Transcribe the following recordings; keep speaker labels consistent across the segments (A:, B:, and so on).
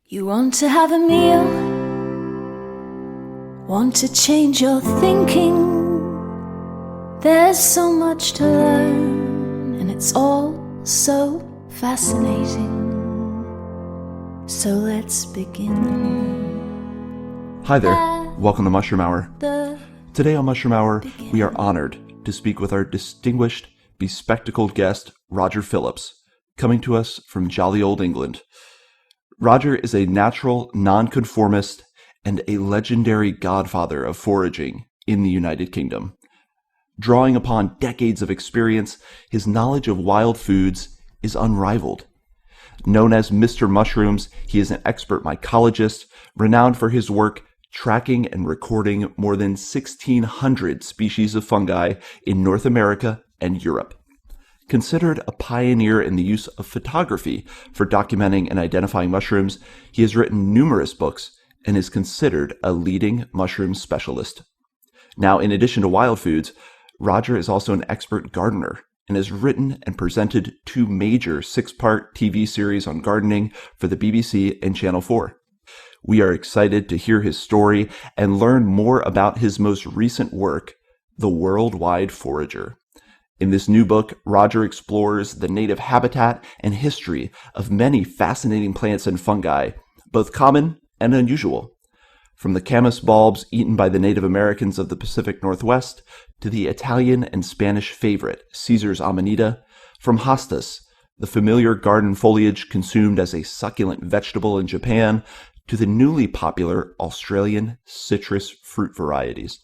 A: You want to have a meal, want to change your thinking. There's so much to learn, and it's all so fascinating. So let's begin.
B: Hi there, welcome to Mushroom Hour. Today on Mushroom Hour, we are honored to speak with our distinguished, bespectacled guest, Roger Phillips, coming to us from jolly old England. Roger is a natural nonconformist and a legendary godfather of foraging in the United Kingdom. Drawing upon decades of experience, his knowledge of wild foods is unrivaled. Known as Mr. Mushrooms, he is an expert mycologist, renowned for his work tracking and recording more than 1,600 species of fungi in North America and Europe. Considered a pioneer in the use of photography for documenting and identifying mushrooms, he has written numerous books and is considered a leading mushroom specialist. Now, in addition to wild foods, Roger is also an expert gardener and has written and presented 2 major 6-part TV series on gardening for the BBC and Channel 4. We are excited to hear his story and learn more about his most recent work, The Worldwide Forager. In this new book, Roger explores the native habitat and history of many fascinating plants and fungi, both common and unusual. From the camas bulbs eaten by the Native Americans of the Pacific Northwest to the Italian and Spanish favorite, Caesar's amanita, from hostas, the familiar garden foliage consumed as a succulent vegetable in Japan, to the newly popular Australian citrus fruit varieties.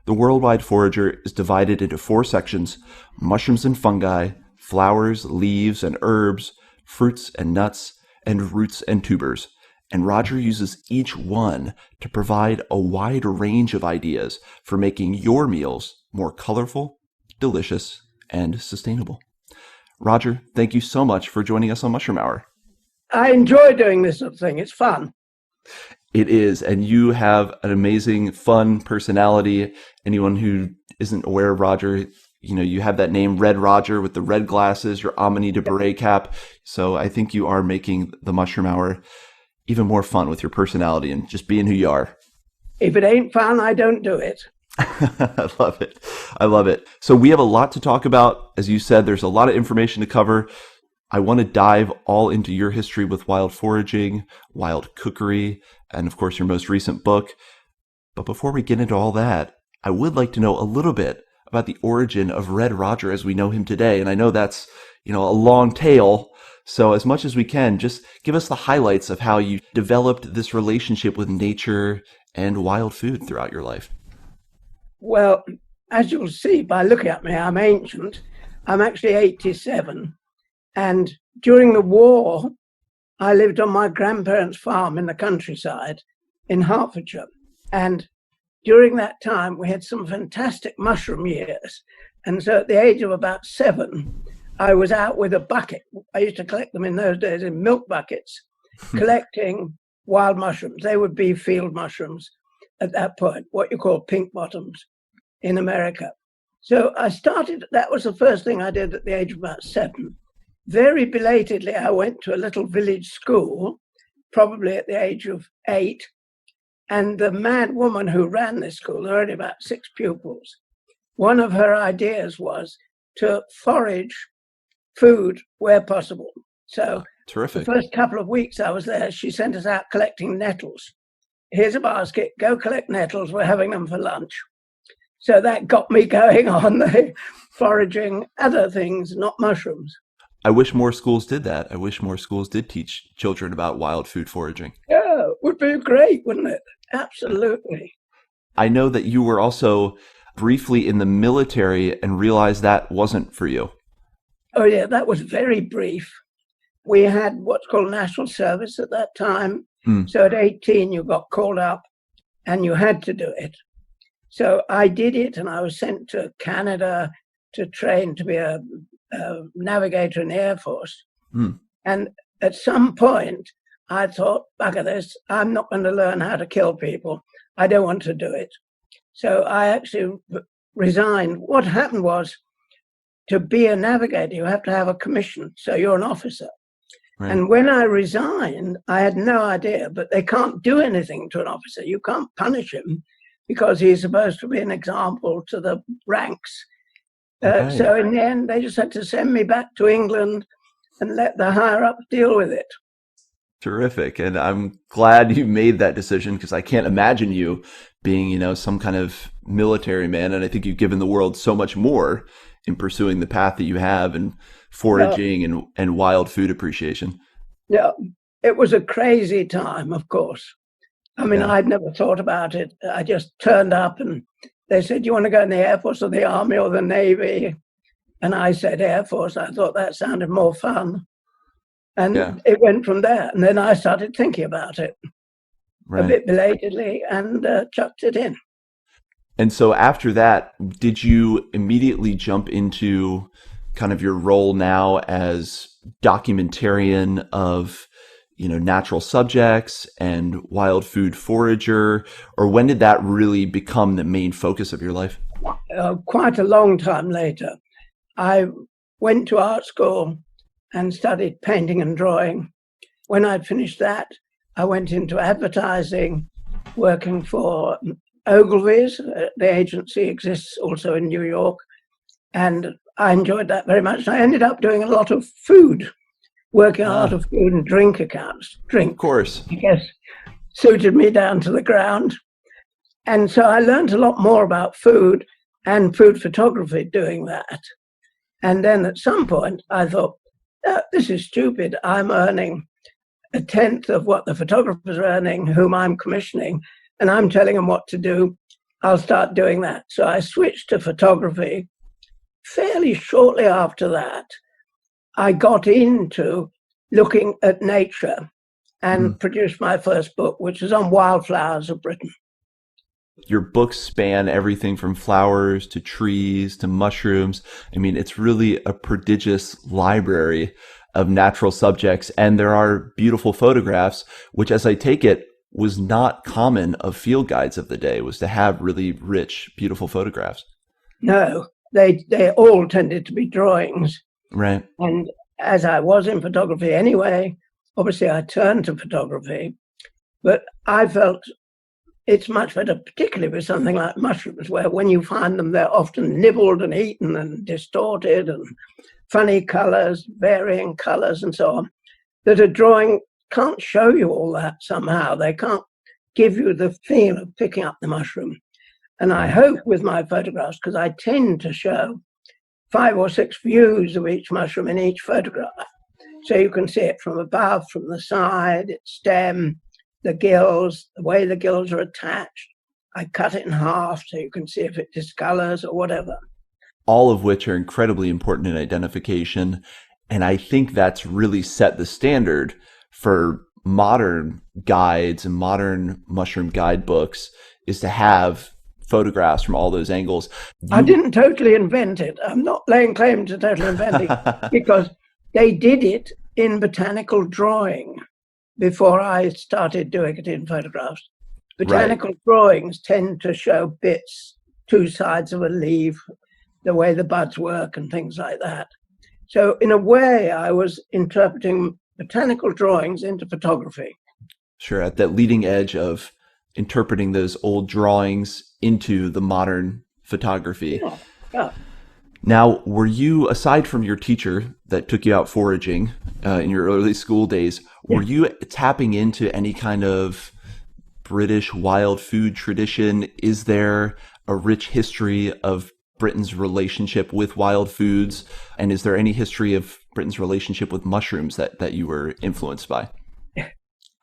B: The Worldwide Forager is divided into 4 sections: mushrooms and fungi, flowers, leaves and herbs, fruits and nuts, and roots and tubers. And Roger uses each one to provide a wide range of ideas for making your meals more colorful, delicious, and sustainable. Roger, thank you so much for joining us on Mushroom Hour.
C: I enjoy doing this sort of thing. It's fun.
B: It is, and you have an amazing, fun personality. Anyone who isn't aware of Roger, you have that name, Red Roger, with the red glasses, your Amanita beret cap. So I think you are making the Mushroom Hour even more fun with your personality and just being who you are.
C: If it ain't fun, I don't do it.
B: I love it. I love it. So we have a lot to talk about. As you said, there's a lot of information to cover. I want to dive all into your history with wild foraging, wild cookery, and of course your most recent book. But before we get into all that, I would like to know a little bit about the origin of Red Roger as we know him today. And I know that's, a long tale. So as much as we can, just give us the highlights of how you developed this relationship with nature and wild food throughout your life.
C: Well, as you'll see by looking at me, I'm ancient. I'm actually 87. And during the war, I lived on my grandparents' farm in the countryside in Hertfordshire. And during that time, we had some fantastic mushroom years. And so at the age of about 7, I was out with a bucket. I used to collect them in those days in milk buckets, collecting wild mushrooms. They would be field mushrooms at that point, what you call pink bottoms in America. So that was the first thing I did at the age of about 7. Very belatedly, I went to a little village school, probably at the age of 8. And the mad woman who ran this school, there were only about 6 pupils, one of her ideas was to forage food where possible. So
B: Terrific.
C: The first couple of weeks I was there, she sent us out collecting nettles. Here's a basket, go collect nettles, we're having them for lunch. So that got me going on the foraging other things, not mushrooms.
B: I wish more schools did that. I wish more schools did teach children about wild food foraging.
C: Yeah, it would be great, wouldn't it? Absolutely.
B: I know that you were also briefly in the military and realized that wasn't for you.
C: Oh, yeah, that was very brief. We had what's called national service at that time. So at 18, you got called up and you had to do it. So I did it, and I was sent to Canada to train to be a navigator in the Air Force. And at some point, I thought, bugger this, I'm not going to learn how to kill people. I don't want to do it. So I actually resigned. What happened was, to be a navigator, you have to have a commission. So you're an officer.
B: Right.
C: And when I resigned, I had no idea, but they can't do anything to an officer. You can't punish him because he's supposed to be an example to the ranks.
B: Right.
C: So in the end, they just had to send me back to England and let the higher up deal with it.
B: Terrific. And I'm glad you made that decision, because I can't imagine you being, some kind of military man. And I think you've given the world so much more in pursuing the path that you have, and foraging and wild food appreciation.
C: Yeah, it was a crazy time, of course. I mean,
B: Yeah.
C: I'd never thought about it. I just turned up and they said, "Do you want to go in the Air Force or the Army or the Navy?" And I said Air Force. I thought that sounded more fun. And it went from there. And then I started thinking about it a bit belatedly and chucked it in.
B: And so after that, did you immediately jump into kind of your role now as documentarian of, natural subjects and wild food forager? Or when did that really become the main focus of your life?
C: Quite a long time later. I went to art school and studied painting and drawing. When I'd finished that, I went into advertising, working for Ogilvy's. The agency exists also in New York, and I enjoyed that very much. I ended up doing a lot of food, working on a lot of food and drink accounts. Drink,
B: of course,
C: I guess, suited me down to the ground. And so I learned a lot more about food and food photography doing that. And then at some point I thought, this is stupid. I'm earning a tenth of what the photographers are earning, whom I'm commissioning, and I'm telling them what to do. I'll start doing that. So I switched to photography. Fairly shortly after that, I got into looking at nature and produced my first book, which is on wildflowers of Britain.
B: Your books span everything from flowers to trees to mushrooms. I mean, it's really a prodigious library of natural subjects. And there are beautiful photographs, which, as I take it, was not common of field guides of the day, was to have really rich, beautiful photographs.
C: No, they all tended to be drawings.
B: Right.
C: And as I was in photography anyway, obviously I turned to photography. But I felt it's much better, particularly with something like mushrooms, where when you find them, they're often nibbled and eaten and distorted and funny colors, varying colors and so on, that a drawing can't show you all that somehow. They can't give you the feel of picking up the mushroom. And I hope with my photographs, because I tend to show 5 or 6 views of each mushroom in each photograph. So you can see it from above, from the side, its stem, the gills, the way the gills are attached. I cut it in half so you can see if it discolors or whatever.
B: All of which are incredibly important in identification. And I think that's really set the standard for modern guides and modern mushroom guidebooks, is to have photographs from all those angles.
C: I didn't totally invent it. I'm not laying claim to totally inventing it, because they did it in botanical drawing before I started doing it in photographs. Botanical drawings tend to show bits, 2 sides of a leaf, the way the buds work and things like that. So in a way, I was interpreting botanical drawings into photography.
B: Sure, at that leading edge of interpreting those old drawings into the modern photography.
C: Yeah.
B: Now, were you, aside from your teacher that took you out foraging in your early school days, were you tapping into any kind of British wild food tradition? Is there a rich history of Britain's relationship with wild foods? And is there any history of Britain's relationship with mushrooms that you were influenced by?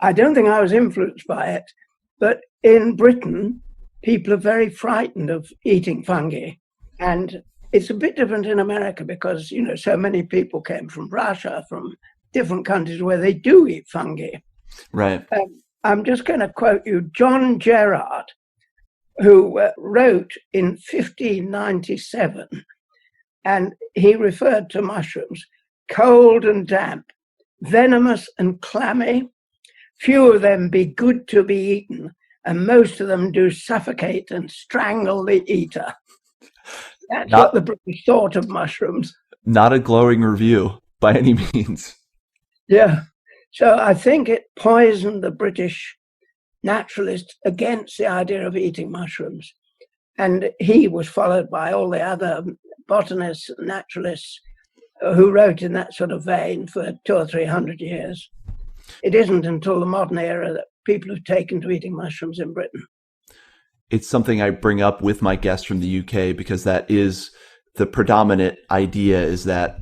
C: I don't think I was influenced by it, but in Britain, people are very frightened of eating fungi. And it's a bit different in America because, so many people came from Russia, from different countries where they do eat fungi.
B: Right.
C: I'm just going to quote you John Gerard, who wrote in 1597, and he referred to mushrooms, cold and damp, venomous and clammy. Few of them be good to be eaten, and most of them do suffocate and strangle the eater. That's what the British thought of mushrooms.
B: Not a glowing review by any means.
C: Yeah. So I think it poisoned the British naturalists against the idea of eating mushrooms. And he was followed by all the other botanists and naturalists who wrote in that sort of vein for 200 or 300 years. It isn't until the modern era that people have taken to eating mushrooms in Britain.
B: It's something I bring up with my guests from the UK because that is the predominant idea, is that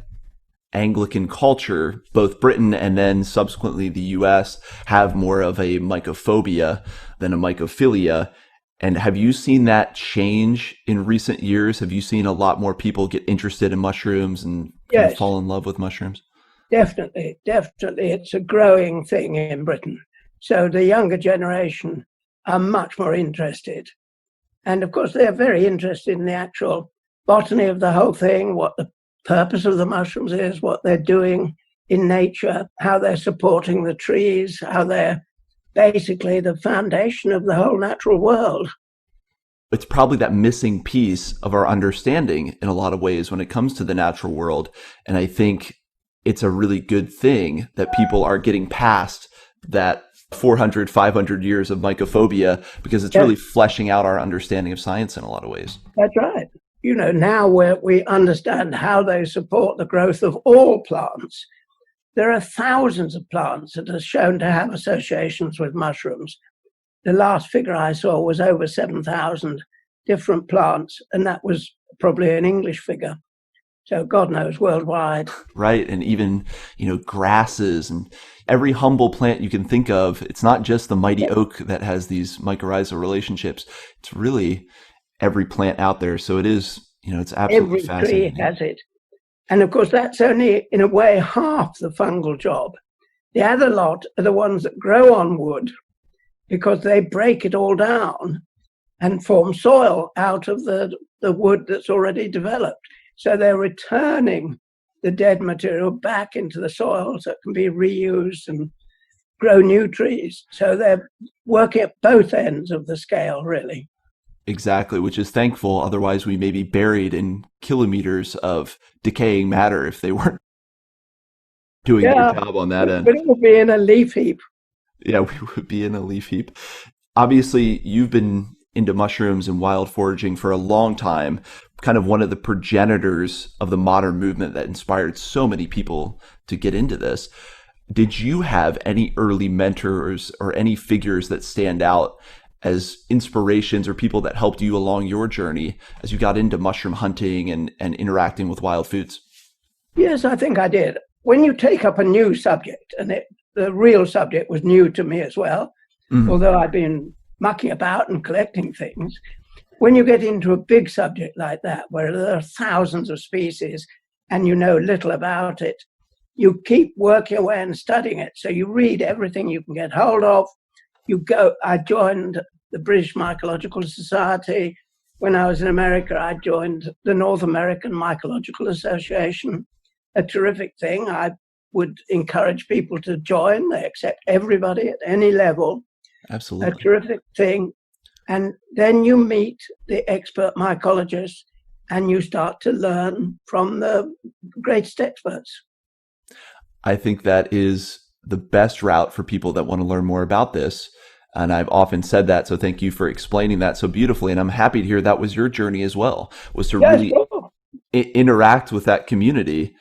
B: Anglican culture, both Britain and then subsequently the US, have more of a mycophobia than a mycophilia. And have you seen that change in recent years? Have you seen a lot more people get interested in mushrooms and kind of fall in love with mushrooms?
C: Definitely. It's a growing thing in Britain. So the younger generation are much more interested. And of course, they're very interested in the actual botany of the whole thing, what the purpose of the mushrooms is, what they're doing in nature, how they're supporting the trees, how they're basically the foundation of the whole natural world.
B: It's probably that missing piece of our understanding in a lot of ways when it comes to the natural world. And I think it's a really good thing that people are getting past that 400, 500 years of mycophobia, because it's really fleshing out our understanding of science in a lot of ways.
C: That's right. You know, now we understand how they support the growth of all plants. There are thousands of plants that are shown to have associations with mushrooms. The last figure I saw was over 7,000 different plants, and that was probably an English figure. So God knows, worldwide.
B: Right. And even, grasses and every humble plant you can think of. It's not just the mighty oak that has these mycorrhizal relationships. It's really every plant out there. So it is, it's absolutely fascinating.
C: Every tree has it. And of course, that's only, in a way, half the fungal job. The other lot are the ones that grow on wood because they break it all down and form soil out of the wood that's already developed. So they're returning the dead material back into the soil so it can be reused and grow new trees. So they're working at both ends of the scale, really.
B: Exactly, which is thankful. Otherwise, we may be buried in kilometers of decaying matter if they weren't doing their job on that end.
C: But it would be in a leaf heap.
B: Yeah, we would be in a leaf heap. Obviously, you've been into mushrooms and wild foraging for a long time, kind of one of the progenitors of the modern movement that inspired so many people to get into this. Did you have any early mentors or any figures that stand out as inspirations or people that helped you along your journey as you got into mushroom hunting and interacting with wild foods?
C: Yes, I think I did. When you take up a new subject, and the real subject was new to me as well, although I've been mucking about and collecting things, when you get into a big subject like that, where there are thousands of species and you know little about it, you keep working away and studying it. So you read everything you can get hold of. I joined the British Mycological Society. When I was in America, I joined the North American Mycological Association, a terrific thing. I would encourage people to join. They accept everybody at any level.
B: Absolutely.
C: A terrific thing. And then you meet the expert mycologists and you start to learn from the greatest experts.
B: I think that is the best route for people that want to learn more about this. And I've often said that. So thank you for explaining that so beautifully. And I'm happy to hear that was your journey as well, was to really interact with that community.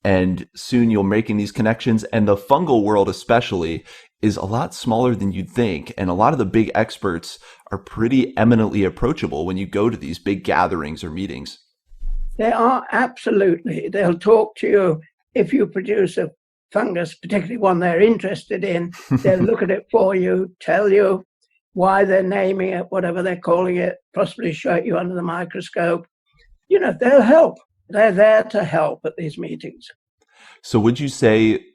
B: And soon you're making these connections. And the fungal world especially is a lot smaller than you'd think. And a lot of the big experts are pretty eminently approachable when you go to these big gatherings or meetings.
C: They are, absolutely. They'll talk to you if you produce a fungus, particularly one they're interested in. They'll look at it for you, tell you why they're naming it, whatever they're calling it, possibly show it you under the microscope. They'll help. They're there to help at these meetings.
B: So would you say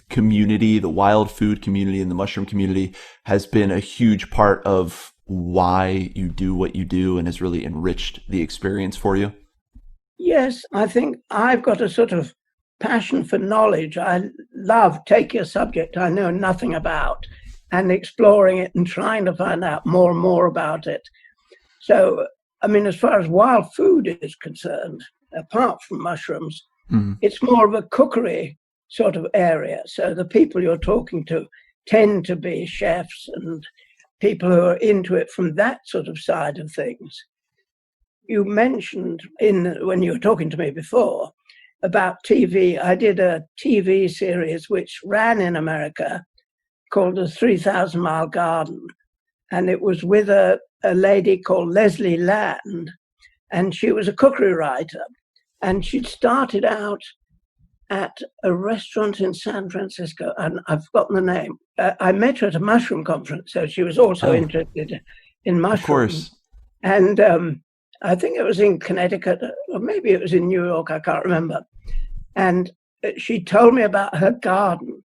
B: community, the wild food community and the mushroom community has been a huge part of why you do what you do and has really enriched the experience for you?
C: Yes, I think I've got a sort of passion for knowledge. I love taking a subject I know nothing about and exploring it and trying to find out more and more about it. So, as far as wild food is concerned, apart from mushrooms, it's more of a cookery sort of area. So the people you're talking to tend to be chefs and people who are into it from that sort of side of things. You mentioned when you were talking to me before about TV. I did a TV series which ran in America called The 3,000 Mile Garden. And it was with a lady called Leslie Land. And she was a cookery writer. And she'd started out at a restaurant in San Francisco. And I've forgotten the name. I met her at a mushroom conference. So she was also interested in mushrooms. Of course. And I think it was in Connecticut, or maybe it was in New York. I can't remember. And she told me about her garden.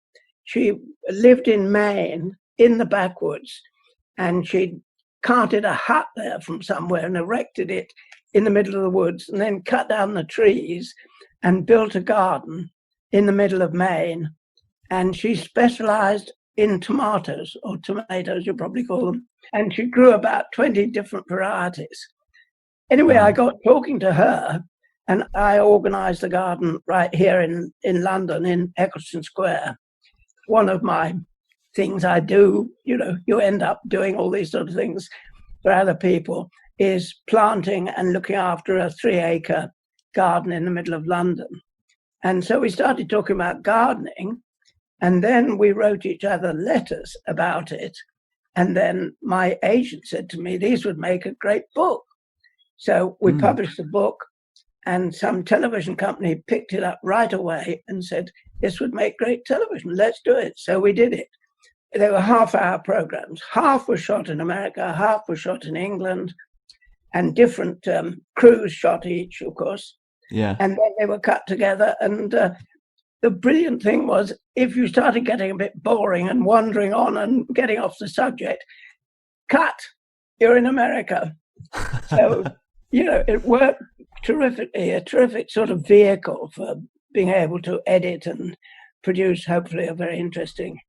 C: She lived in Maine in the backwoods, and she'd carted a hut there from somewhere and erected it in the middle of the woods, and then cut down the trees and built a garden in the middle of Maine. And she specialized in tomatoes, or tomatoes, you probably call them. And she grew about 20 different varieties. Anyway, I got talking to her, and I organized the garden right here in London, in Eccleston Square. One of my things I do, you end up doing all these sort of things for other people, is planting and looking after a 3-acre garden in the middle of London. And so we started talking about gardening, and then we wrote each other letters about it. And then my agent said to me, these would make a great book. So we published the book, and some television company picked it up right away and said, this would make great television. Let's do it. So we did it. They were half-hour programs. Half were shot in America, half were shot in England, and different crews shot each, of course.
B: Yeah.
C: And then they were cut together. And the brilliant thing was, if you started getting a bit boring and wandering on and getting off the subject, cut, you're in America. So, it worked terrifically, a terrific sort of vehicle for being able to edit and produce, hopefully, a very interesting.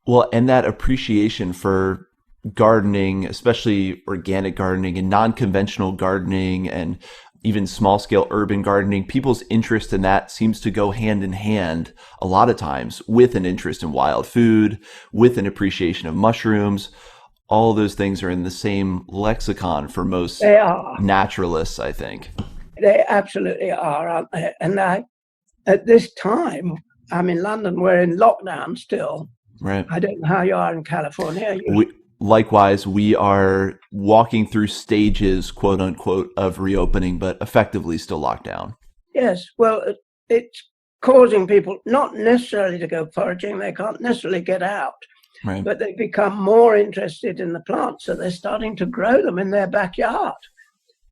B: Well, and that appreciation for gardening, especially organic gardening and non-conventional gardening and even small-scale urban gardening, people's interest in that seems to go hand in hand a lot of times with an interest in wild food, with an appreciation of mushrooms. All those things are in the same lexicon for most naturalists, I think.
C: They absolutely are, aren't they? And at this time, I'm in London, we're in lockdown still.
B: Right.
C: I don't know how you are in California.
B: Likewise, we are walking through stages, quote unquote, of reopening, but effectively still locked down.
C: Yes. Well, it's causing people not necessarily to go foraging. They can't necessarily get out.
B: Right.
C: But they become more interested in the plants, so they're starting to grow them in their backyard.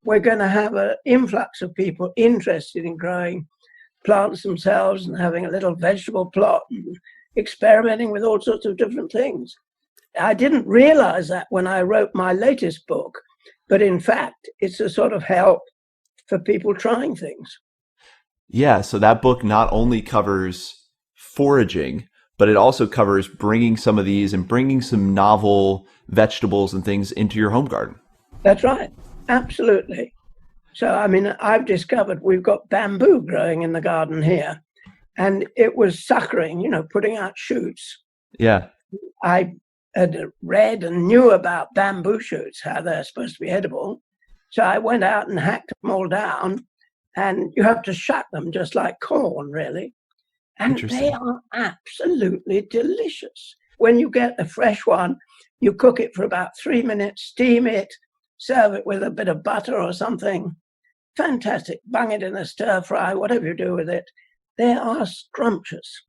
C: We're going to have an influx of people interested in growing plants themselves and having a little vegetable plot and experimenting with all sorts of different things. I didn't realize that when I wrote my latest book, but in fact, it's a sort of help for people trying things.
B: Yeah, so that book not only covers foraging, but it also covers bringing some of these and bringing some novel vegetables and things into your home garden.
C: That's right. Absolutely. So, I've discovered we've got bamboo growing in the garden here, and it was suckering, putting out shoots.
B: Yeah.
C: I had read and knew about bamboo shoots, how they're supposed to be edible. So I went out and hacked them all down, and you have to shuck them just like corn, really. And they are absolutely delicious. When you get a fresh one, you cook it for about 3 minutes, steam it, serve it with a bit of butter or something. Fantastic. Bung it in a stir fry, whatever you do with it. They are scrumptious.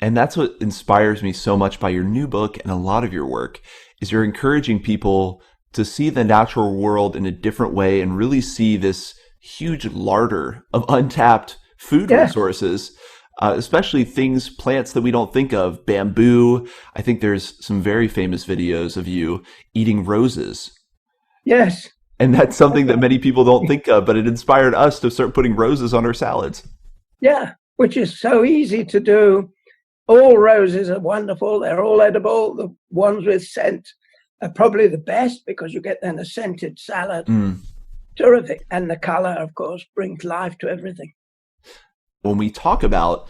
B: And that's what inspires me so much by your new book and a lot of your work, is you're encouraging people to see the natural world in a different way and really see this huge larder of untapped food resources. Especially plants that we don't think of, bamboo. I think there's some very famous videos of you eating roses.
C: Yes.
B: And that's something that many people don't think of, but it inspired us to start putting roses on our salads.
C: Yeah, which is so easy to do. All roses are wonderful. They're all edible. The ones with scent are probably the best because you get then a scented salad. Terrific. And the color, of course, brings life to everything.
B: When we talk about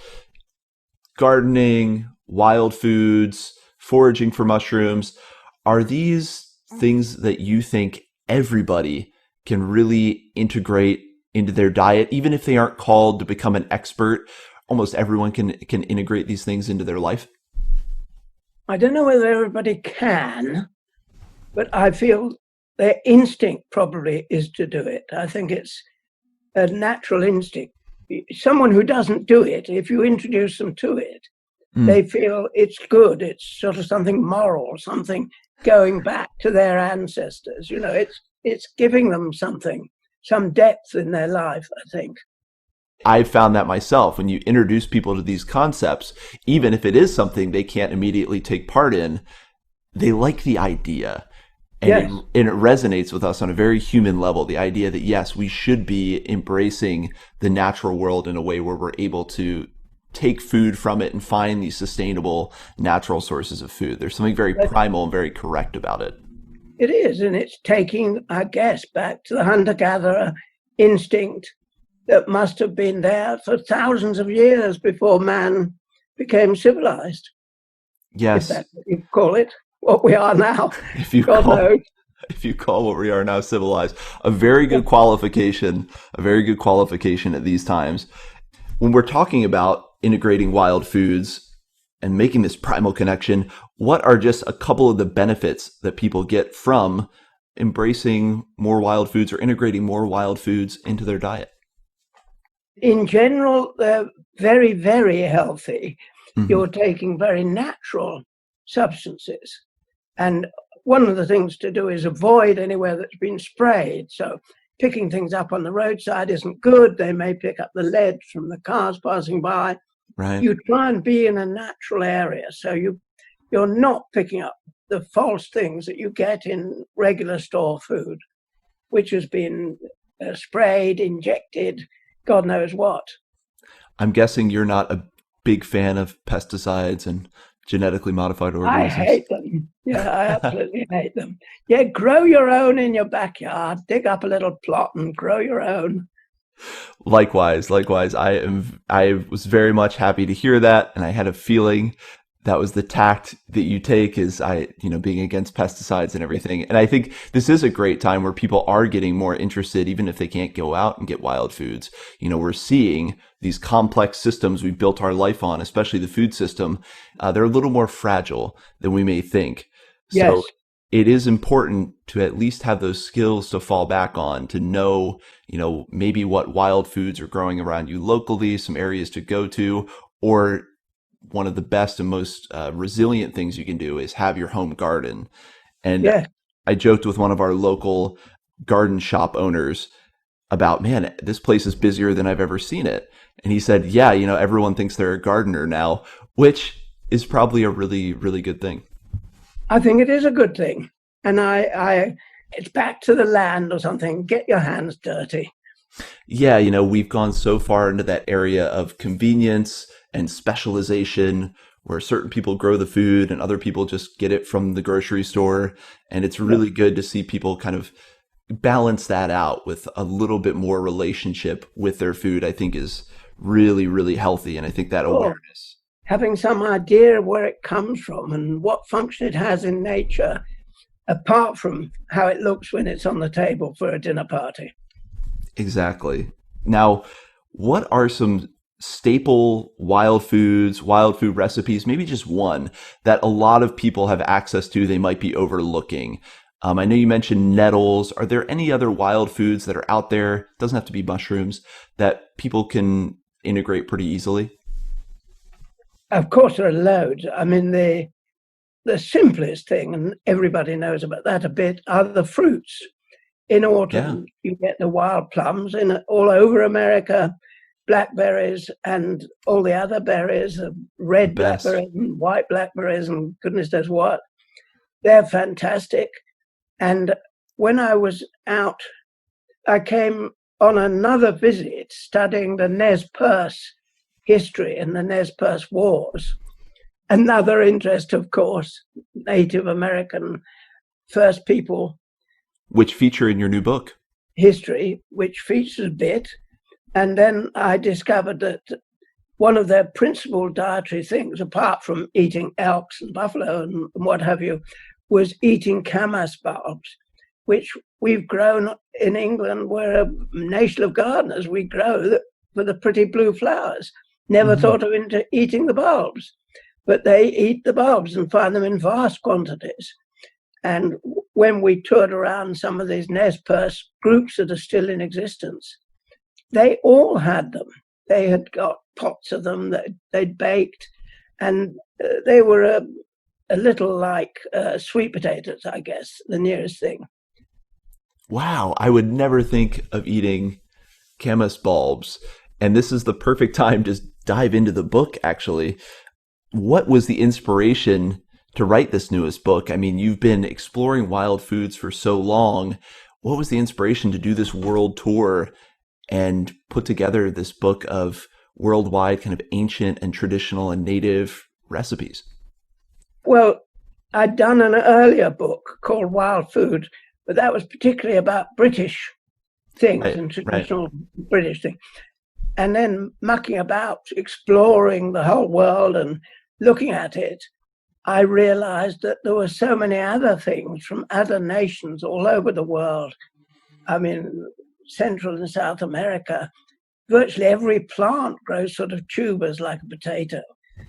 B: gardening, wild foods, foraging for mushrooms. Are these things that you think everybody can really integrate into their diet, even if they aren't called to become an expert? Almost everyone can integrate these things into their life.
C: I don't know whether everybody can, but I feel their instinct probably is to do it. I think it's a natural instinct. Someone who doesn't do it, if you introduce them to it, they feel it's good. It's sort of something moral, something going back to their ancestors. You know, it's giving them something, some depth in their life, I think.
B: I've found that myself. When you introduce people to these concepts, even if it is something they can't immediately take part in, they like the idea. And,
C: yes.
B: It resonates with us on a very human level. The idea that, yes, we should be embracing the natural world in a way where we're able to take food from it and find these sustainable natural sources of food. There's something very primal and very correct about it.
C: It is. And it's taking, I guess, back to the hunter-gatherer instinct that must have been there for thousands of years before man became civilized.
B: Yes.
C: If that's what you call it, what we are now.
B: If you call what we are now civilized, a very good qualification at these times. When we're talking about integrating wild foods and making this primal connection, what are just a couple of the benefits that people get from embracing more wild foods or integrating more wild foods into their diet?
C: In general, they're very, very healthy. Mm-hmm. You're taking very natural substances. And one of the things to do is avoid anywhere that's been sprayed. So picking things up on the roadside isn't good. They may pick up the lead from the cars passing by.
B: Right.
C: You try and be in a natural area. So you're not picking up the false things that you get in regular store food, which has been sprayed, injected, God knows what.
B: I'm guessing you're not a big fan of pesticides and genetically modified organisms.
C: I hate them. Yeah, I absolutely hate them. Yeah, grow your own in your backyard. Dig up a little plot and grow your own.
B: Likewise. I was very much happy to hear that, and I had a feeling that was the tact that you take, is being against pesticides and everything. And I think this is a great time where people are getting more interested, even if they can't go out and get wild foods. We're seeing these complex systems we've built our life on, especially the food system. They're a little more fragile than we may think.
C: Yes.
B: So it is important to at least have those skills to fall back on, to know, maybe what wild foods are growing around you locally, some areas to go to, or one of the best and most resilient things you can do is have your home garden. And yeah. I joked with one of our local garden shop owners about, man, this place is busier than I've ever seen it. And he said, yeah, everyone thinks they're a gardener now, which is probably a really, really good thing.
C: I think it is a good thing. And it's back to the land or something. Get your hands dirty.
B: Yeah, we've gone so far into that area of convenience and specialization, where certain people grow the food and other people just get it from the grocery store. And it's really good to see people kind of balance that out with a little bit more relationship with their food. I think is really, really healthy. And I think that awareness.
C: Having some idea of where it comes from and what function it has in nature, apart from how it looks when it's on the table for a dinner party.
B: Exactly. Now, what are some staple wild food recipes, maybe just one, that a lot of people have access to, they might be overlooking? I know you mentioned nettles. Are there any other wild foods that are out there? It doesn't have to be mushrooms, that people can integrate pretty easily?
C: Of course, there are loads. I mean, the simplest thing, and everybody knows about that a bit, are the fruits. In autumn, you get the wild plums all over America, blackberries and all the other berries, red blackberries and white blackberries and goodness knows what. They're fantastic. And when I was out, I came on another visit studying the Nez Perce history and the Nez Perce Wars. Another interest, of course, Native American First People.
B: Which feature in your new book.
C: History, which features a bit. And then I discovered that one of their principal dietary things, apart from eating elks and buffalo and what have you, was eating camas bulbs, which we've grown in England. We're a nation of gardeners. We grow for the pretty blue flowers. Never thought of eating the bulbs, but they eat the bulbs and find them in vast quantities. And when we toured around some of these Nez Perce groups that are still in existence, they all had them. They had got pots of them that they'd baked, and they were a little like sweet potatoes, I guess, the nearest thing.
B: Wow, I would never think of eating camas bulbs. And this is the perfect time to dive into the book, actually. What was the inspiration to write this newest book? I mean, you've been exploring wild foods for so long. What was the inspiration to do this world tour and put together this book of worldwide kind of ancient and traditional and native recipes?
C: Well, I'd done an earlier book called Wild Food, but that was particularly about British things and traditional British things. And then mucking about, exploring the whole world and looking at it, I realized that there were so many other things from other nations all over the world. I mean, Central and South America, virtually every plant grows sort of tubers like a potato.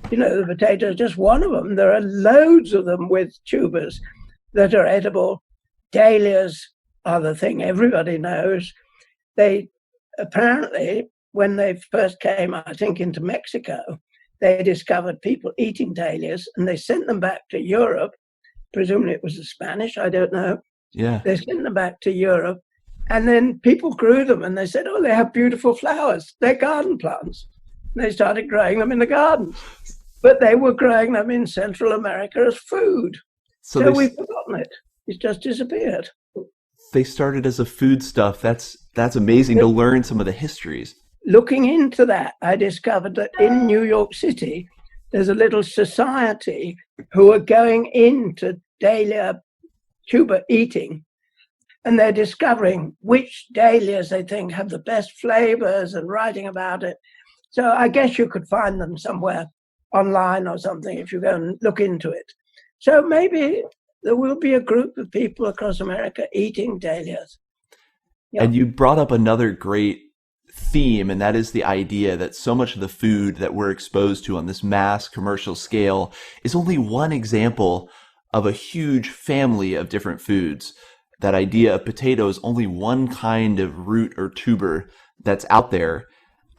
C: You know, the potato is just one of them. There are loads of them with tubers that are edible. Dahlias are the thing everybody knows. They apparently, when they first came, I think, into Mexico, they discovered people eating dahlias and they sent them back to Europe. Presumably it was the Spanish, I don't know.
B: Yeah.
C: They sent them back to Europe. And then people grew them and they said, oh, they have beautiful flowers. They're garden plants. And they started growing them in the gardens. But they were growing them in Central America as food. So we've forgotten it. It's just disappeared.
B: They started as a foodstuff. That's amazing to learn some of the histories.
C: Looking into that, I discovered that in New York City, there's a little society who are going into dahlia tuber eating. And they're discovering which dahlias they think have the best flavors and writing about it. So I guess you could find them somewhere online or something if you go and look into it. So maybe there will be a group of people across America eating dahlias. Yeah.
B: And you brought up another great theme, and that is the idea that so much of the food that we're exposed to on this mass commercial scale is only one example of a huge family of different foods. That idea of potato is only one kind of root or tuber that's out there.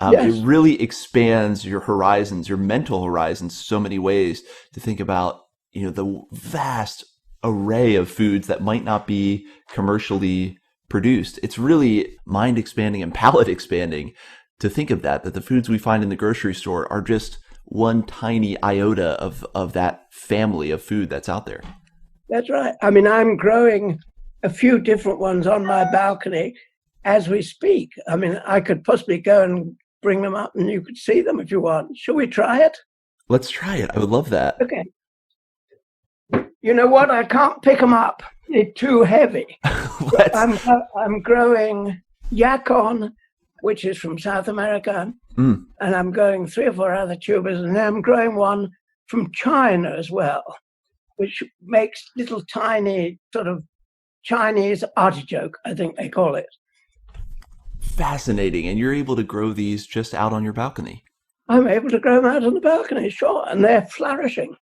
C: Yes.
B: It really expands your horizons, your mental horizons, so many ways to think about, the vast array of foods that might not be commercially produced. It's really mind expanding and palate expanding to think of that the foods we find in the grocery store are just one tiny iota of that family of food that's out there.
C: That's right. I mean, I'm growing a few different ones on my balcony as we speak. I mean, I could possibly go and bring them up and you could see them if you want. Shall we try it?
B: Let's try it. I would love that.
C: Okay. You know what? I can't pick them up. They're too heavy. I'm growing yacon, which is from South America, and I'm growing 3 or 4 other tubers, and I'm growing one from China as well, which makes little tiny sort of Chinese artichoke, I think they call it.
B: Fascinating. And you're able to grow these just out on your balcony?
C: I'm able to grow them out on the balcony, sure. And they're flourishing.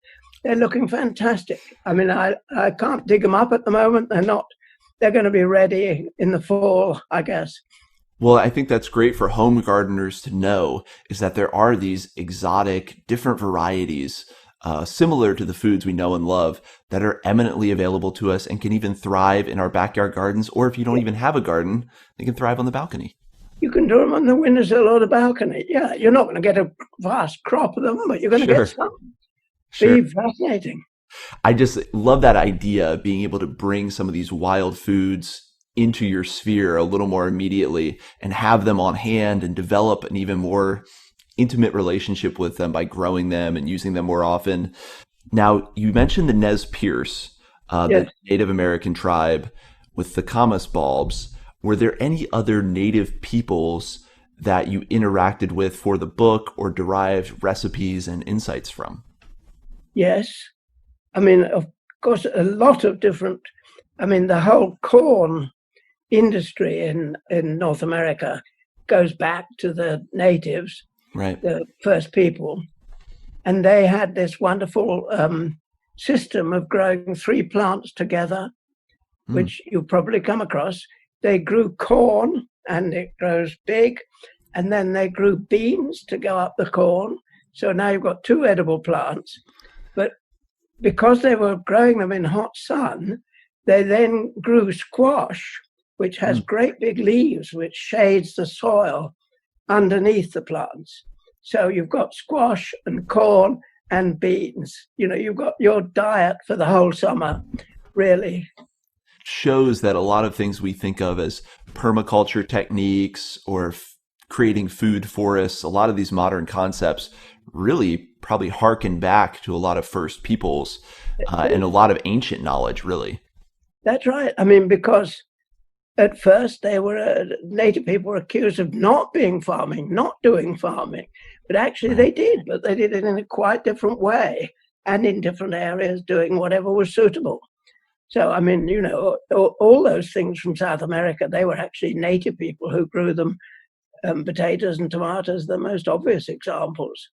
C: They're looking fantastic. I mean, I can't dig them up at the moment. They're going to be ready in the fall, I guess.
B: Well, I think that's great for home gardeners to know, is that there are these exotic, different varieties similar to the foods we know and love that are eminently available to us and can even thrive in our backyard gardens. Or if you don't even have a garden, they can thrive on the balcony.
C: You can do them on the windowsill or the balcony. Yeah, you're not going to get a vast crop of them, but you're going to get some.
B: Sure.
C: Be fascinating.
B: I just love that idea of being able to bring some of these wild foods into your sphere a little more immediately and have them on hand and develop an even more intimate relationship with them by growing them and using them more often. Now, you mentioned the Nez Perce, the Native American tribe with the camas bulbs. Were there any other native peoples that you interacted with for the book or derived recipes and insights from?
C: Yes. I mean, of course, a lot of different, I mean, the whole corn industry in North America goes back to the natives,
B: Right.
C: the first people. And they had this wonderful system of growing 3 plants together, which you probably come across. They grew corn and it grows big, and then they grew beans to go up the corn. So now you've got 2 edible plants. But because they were growing them in hot sun, they then grew squash, which has great big leaves, which shades the soil underneath the plants. So you've got squash and corn and beans. You know, you've got your diet for the whole summer, really.
B: Shows that a lot of things we think of as permaculture techniques or creating food forests, a lot of these modern concepts really probably harken back to a lot of first peoples and a lot of ancient knowledge, really.
C: That's right. I mean, because at first they were native people were accused of not doing farming, but actually they did, but they did it in a quite different way and in different areas, doing whatever was suitable. So, I mean, you know, all those things from South America, they were actually native people who grew them. Potatoes and tomatoes, the most obvious examples.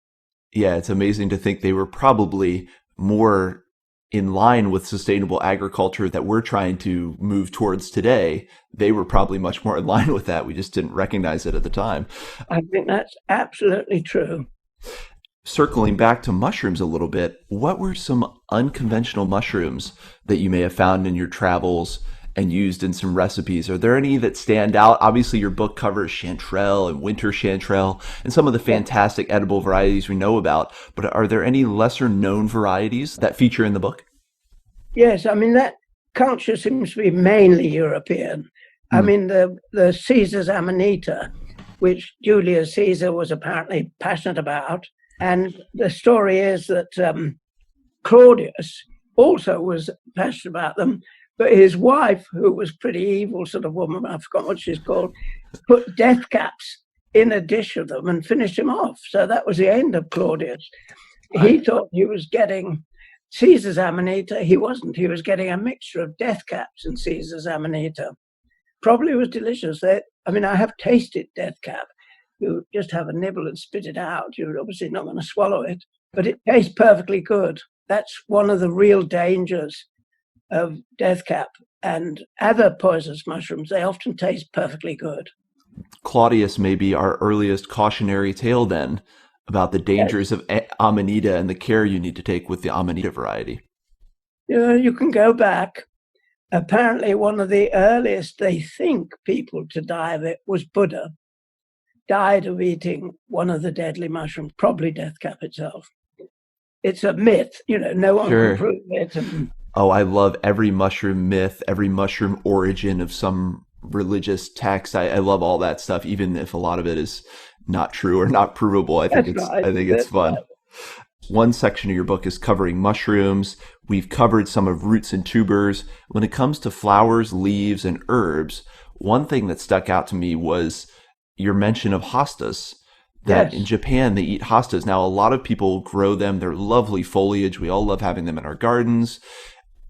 B: Yeah, it's amazing to think they were probably more in line with sustainable agriculture that we're trying to move towards today. They were probably much more in line with that. We just didn't recognize it at the time.
C: I think that's absolutely true.
B: Circling back to mushrooms a little bit, what were some unconventional mushrooms that you may have found in your travels and used in some recipes? Are there any that stand out? Obviously, your book covers chanterelle and winter chanterelle and some of the fantastic edible varieties we know about, but are there any lesser known varieties that feature in the book?
C: Yes, I mean, that culture seems to be mainly European. I mean, the Caesar's Amanita, which Julius Caesar was apparently passionate about. And the story is that Claudius also was passionate about them. But his wife, who was pretty evil sort of woman, I forgot what she's called, put death caps in a dish of them and finished him off. So that was the end of Claudius. He thought he was getting Caesar's Amanita. He wasn't. He was getting a mixture of death caps and Caesar's Amanita. Probably was delicious. I mean, I have tasted death cap. You just have a nibble and spit it out. You're obviously not going to swallow it, but it tastes perfectly good. That's one of the real dangers of death cap and other poisonous mushrooms. They often taste perfectly good.
B: Claudius may be our earliest cautionary tale then about the dangers of Amanita and the care you need to take with the Amanita variety.
C: You know, you can go back. Apparently, one of the earliest, they think, people to die of it was Buddha. Died of eating one of the deadly mushrooms, probably death cap itself. It's a myth, you know, no one can prove it.
B: Oh, I love every mushroom myth, every mushroom origin of some religious text. I love all that stuff, even if a lot of it is not true or not provable. I think it's fun. Right. One section of your book is covering mushrooms. We've covered some of roots and tubers. When it comes to flowers, leaves, and herbs, one thing that stuck out to me was your mention of hostas, that in Japan they eat hostas. Now, a lot of people grow them. They're lovely foliage. We all love having them in our gardens.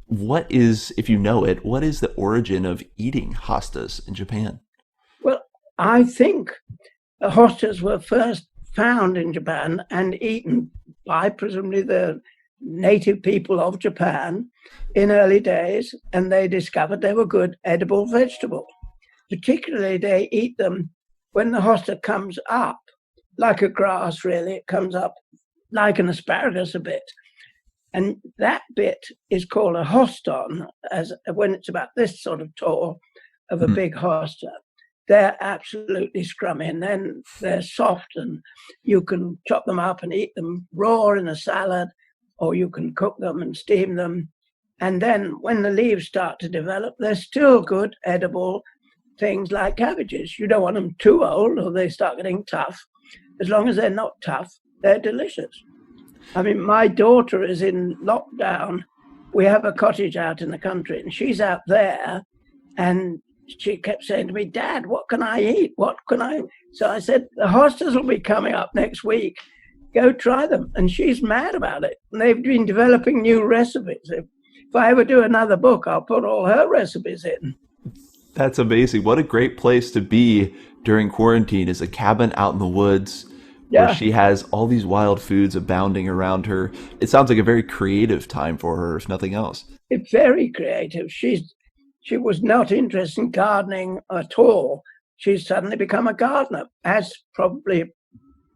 B: What is, if you know it, what is the origin of eating hostas in Japan?
C: Well, I think the hostas were first found in Japan and eaten by presumably the native people of Japan in early days, and they discovered they were good edible vegetable. Particularly, they eat them when the hosta comes up, like a grass, really. It comes up like an asparagus a bit. And that bit is called a hoston, as when it's about this sort of tall of a big hosta. They're absolutely scrummy, and then they're soft, and you can chop them up and eat them raw in a salad, or you can cook them and steam them. And then when the leaves start to develop, they're still good edible things like cabbages. You don't want them too old or they start getting tough. As long as they're not tough, they're delicious. I mean, my daughter is in lockdown. We have a cottage out in the country, and she's out there, and she kept saying to me, Dad, what can I eat? What can I? So I said, the hostas will be coming up next week. Go try them. And she's mad about it. And they've been developing new recipes. If I ever do another book, I'll put all her recipes in.
B: That's amazing. What a great place to be during quarantine, is a cabin out in the woods where she has all these wild foods abounding around her. It sounds like a very creative time for her, if nothing else.
C: It's very creative. She was not interested in gardening at all. She's suddenly become a gardener, as probably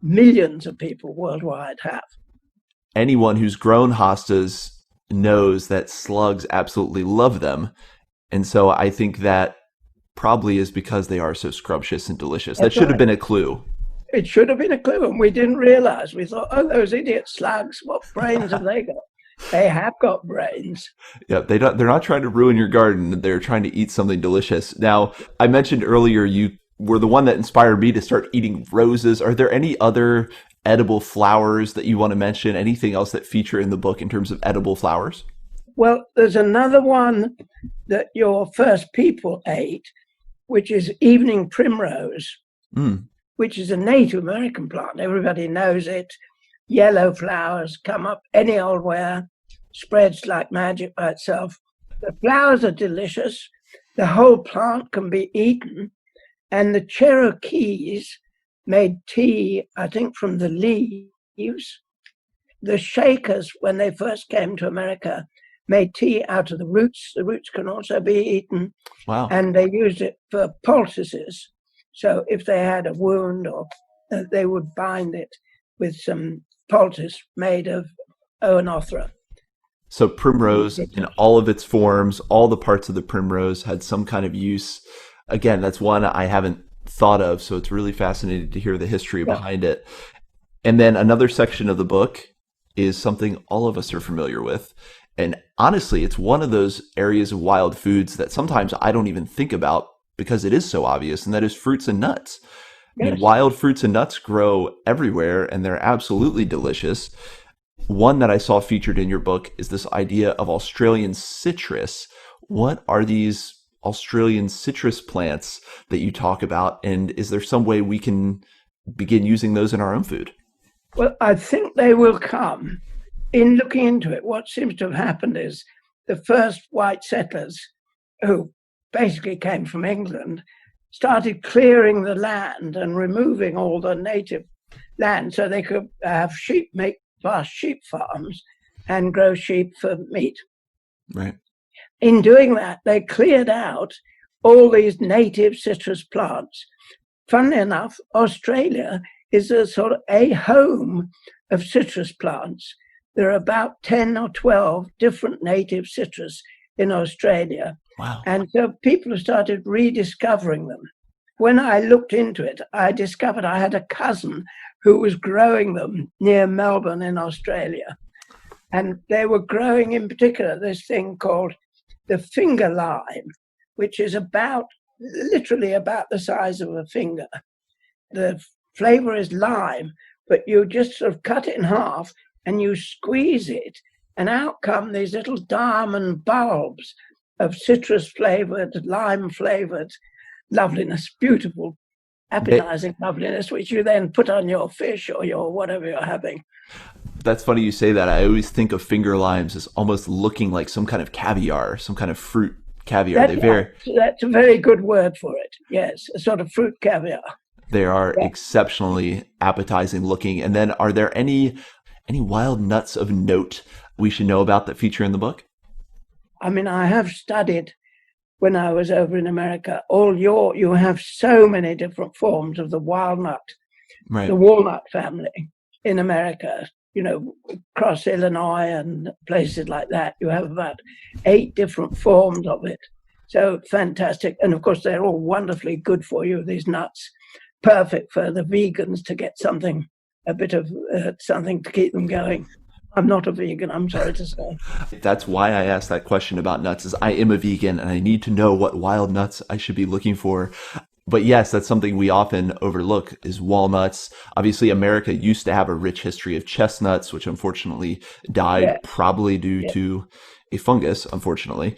C: millions of people worldwide have.
B: Anyone who's grown hostas knows that slugs absolutely love them. And so I think that probably is because they are so scrumptious and delicious. That should have been a clue.
C: It should have been a clue, and we didn't realize. We thought, oh, those idiot slugs, what brains have they got? They have got brains.
B: Yeah, they're not trying to ruin your garden. They're trying to eat something delicious. Now, I mentioned earlier you were the one that inspired me to start eating roses. Are there any other edible flowers that you want to mention? Anything else that feature in the book in terms of edible flowers?
C: Well, there's another one that your first people ate, which is evening primrose, which is a Native American plant. Everybody knows it. Yellow flowers, come up any old where, spreads like magic by itself. The flowers are delicious. The whole plant can be eaten. And the Cherokees made tea, I think, from the leaves. The Shakers, when they first came to America, made tea out of the roots. The roots can also be eaten.
B: Wow.
C: And they used it for poultices. So if they had a wound, or they would bind it with some poultice made of Oenothera.
B: So primrose in all of its forms, all the parts of the primrose had some kind of use. Again, that's one I haven't thought of, so it's really fascinating to hear the history behind it. And then another section of the book is something all of us are familiar with. And honestly, it's one of those areas of wild foods that sometimes I don't even think about because it is so obvious, and that is fruits and nuts. Yes. I mean, wild fruits and nuts grow everywhere, and they're absolutely delicious. One that I saw featured in your book is this idea of Australian citrus. What are these Australian citrus plants that you talk about, and is there some way we can begin using those in our own food?
C: Well, I think they will come. In looking into it, what seems to have happened is the first white settlers, who basically came from England, started clearing the land and removing all the native land so they could have sheep, make vast sheep farms and grow sheep for meat.
B: Right.
C: In doing that, they cleared out all these native citrus plants. Funnily enough, Australia is a sort of a home of citrus plants. There are about 10 or 12 different native citrus in Australia.
B: Wow.
C: And so people have started rediscovering them. When I looked into it, I discovered I had a cousin who was growing them near Melbourne in Australia. And they were growing in particular this thing called the finger lime, which is literally about the size of a finger. The flavor is lime, but you just sort of cut it in half and you squeeze it, and out come these little diamond bulbs of citrus-flavored, lime-flavored loveliness, beautiful, appetizing loveliness, which you then put on your fish or your whatever you're having.
B: That's funny you say that. I always think of finger limes as almost looking like some kind of caviar, some kind of fruit caviar.
C: That's a very good word for it. Yes, a sort of fruit caviar.
B: They are exceptionally appetizing looking. And then are there any wild nuts of note we should know about that feature in the book?
C: I mean, I have studied when I was over in America, you have so many different forms of the walnut,
B: right.
C: The walnut family in America, across Illinois and places like that. You have about 8 different forms of it. So fantastic. And of course, they're all wonderfully good for you, these nuts. Perfect for the vegans to get something, a bit of something to keep them going. I'm not a vegan, I'm sorry to say.
B: That's why I asked that question about nuts, is I am a vegan and I need to know what wild nuts I should be looking for. But yes, that's something we often overlook is walnuts. Obviously, America used to have a rich history of chestnuts, which unfortunately died probably due to a fungus, unfortunately.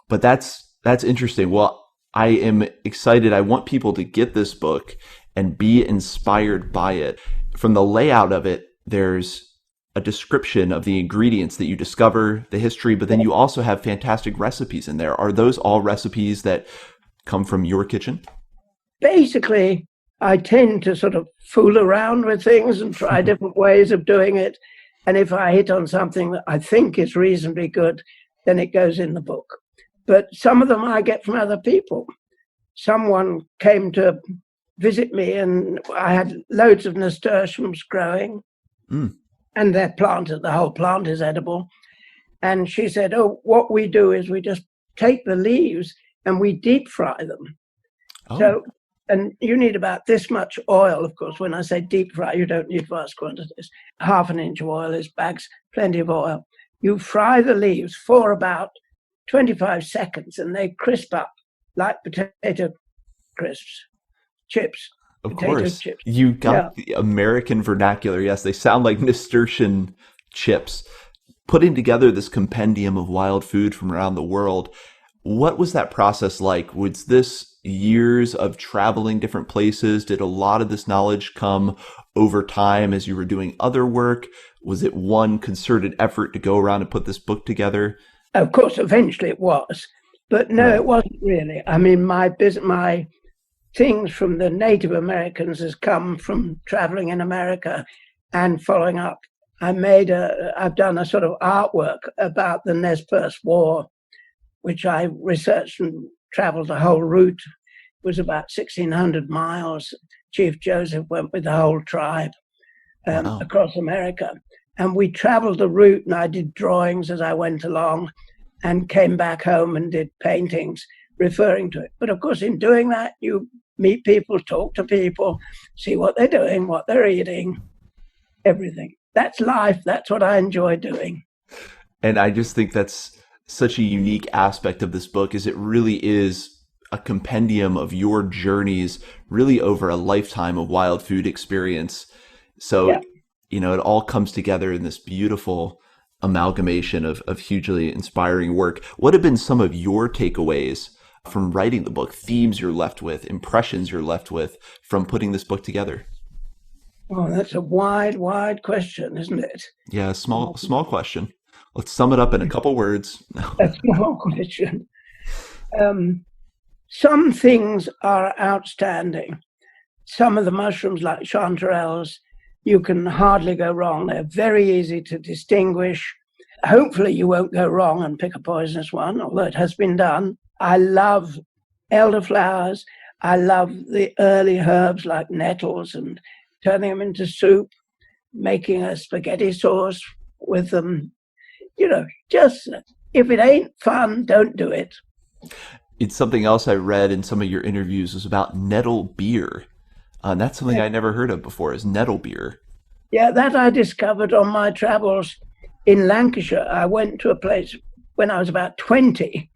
B: But that's interesting. Well, I am excited. I want people to get this book and be inspired by it. From the layout of it, there's a description of the ingredients that you discover, the history, but then you also have fantastic recipes in there. Are those all recipes that come from your kitchen?
C: Basically, I tend to sort of fool around with things and try different ways of doing it. And if I hit on something that I think is reasonably good, then it goes in the book. But some of them I get from other people. Someone came to visit me and I had loads of nasturtiums growing. And they're planted, the whole plant is edible. And she said, oh, what we do is we just take the leaves and we deep fry them.
B: Oh.
C: So, and you need about this much oil, of course. When I say deep fry, you don't need vast quantities. Half an inch of oil is bags, plenty of oil. You fry the leaves for about 25 seconds and they crisp up like potato crisps, chips.
B: Of course. You got the American vernacular. Yes, they sound like nasturtium chips. Putting together this compendium of wild food from around the world, what was that process like? Was this years of traveling different places? Did a lot of this knowledge come over time as you were doing other work? Was it one concerted effort to go around and put this book together?
C: Of course, eventually it was. But no, It wasn't really. I mean, my things from the Native Americans has come from traveling in America and following up. I've done a sort of artwork about the Nez Perce War, which I researched and traveled the whole route. It was about 1,600 miles. Chief Joseph went with the whole tribe across America. And we traveled the route and I did drawings as I went along and came back home and did paintings referring to it. But of course, in doing that, you meet people, talk to people, see what they're doing, what they're eating, everything. That's life. That's what I enjoy doing.
B: And I just think that's such a unique aspect of this book, is it really is a compendium of your journeys really over a lifetime of wild food experience. So, it all comes together in this beautiful amalgamation of hugely inspiring work. What have been some of your takeaways from writing the book, themes you're left with, impressions you're left with from putting this book together?
C: Oh, that's a wide question, isn't it?
B: Yeah, small question. Let's sum it up in a couple words.
C: A small question. Some things are outstanding. Some of the mushrooms, like chanterelles, you can hardly go wrong. They're very easy to distinguish. Hopefully you won't go wrong and pick a poisonous one, although it has been done. I love elderflowers. I love the early herbs like nettles and turning them into soup, making a spaghetti sauce with them. Just if it ain't fun, don't do it.
B: It's something else I read in some of your interviews was about nettle beer. That's something I never heard of before, is nettle beer.
C: Yeah, that I discovered on my travels in Lancashire. I went to a place when I was about 20.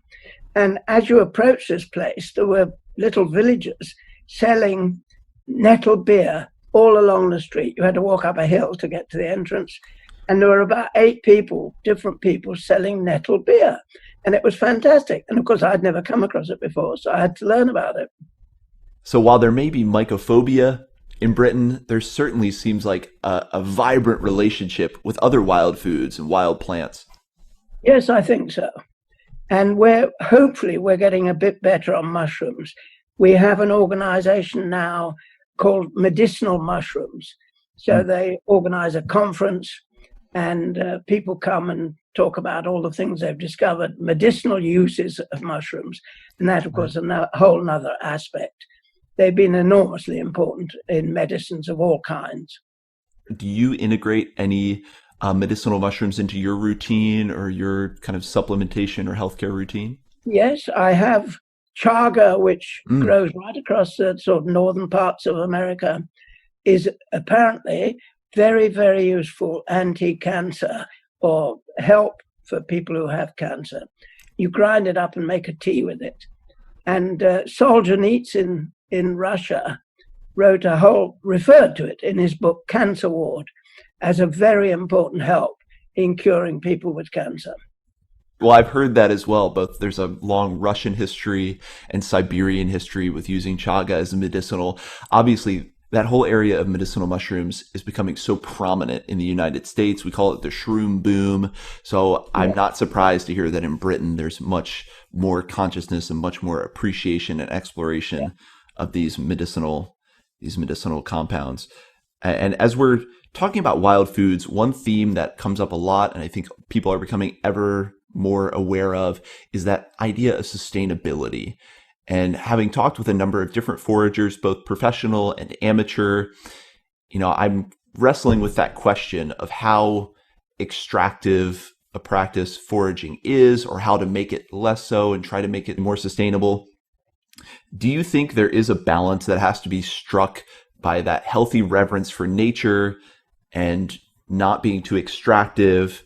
C: And as you approach this place, there were little villagers selling nettle beer all along the street. You had to walk up a hill to get to the entrance. And there were about 8 people, different people, selling nettle beer. And it was fantastic. And of course, I'd never come across it before, so I had to learn about it.
B: So while there may be mycophobia in Britain, there certainly seems like a vibrant relationship with other wild foods and wild plants.
C: Yes, I think so. And hopefully we're getting a bit better on mushrooms. We have an organization now called Medicinal Mushrooms. So they organize a conference and people come and talk about all the things they've discovered, medicinal uses of mushrooms. And that, of course, is a whole nother aspect. They've been enormously important in medicines of all kinds.
B: Do you integrate any medicinal mushrooms into your routine or your kind of supplementation or healthcare routine?
C: Yes, I have chaga, which grows right across the sort of northern parts of America, is apparently very, very useful anti-cancer or help for people who have cancer. You grind it up and make a tea with it. And Solzhenitsyn in Russia referred to it in his book, Cancer Ward, as a very important help in curing people with cancer.
B: Well, I've heard that as well. Both there's a long Russian history and Siberian history with using chaga as a medicinal. Obviously, that whole area of medicinal mushrooms is becoming so prominent in the United States. We call it the shroom boom. So I'm not surprised to hear that in Britain there's much more consciousness and much more appreciation and exploration of these medicinal compounds. And as we're talking about wild foods, one theme that comes up a lot, and I think people are becoming ever more aware of, is that idea of sustainability. And having talked with a number of different foragers, both professional and amateur, I'm wrestling with that question of how extractive a practice foraging is, or how to make it less so and try to make it more sustainable. Do you think there is a balance that has to be struck by that healthy reverence for nature and not being too extractive,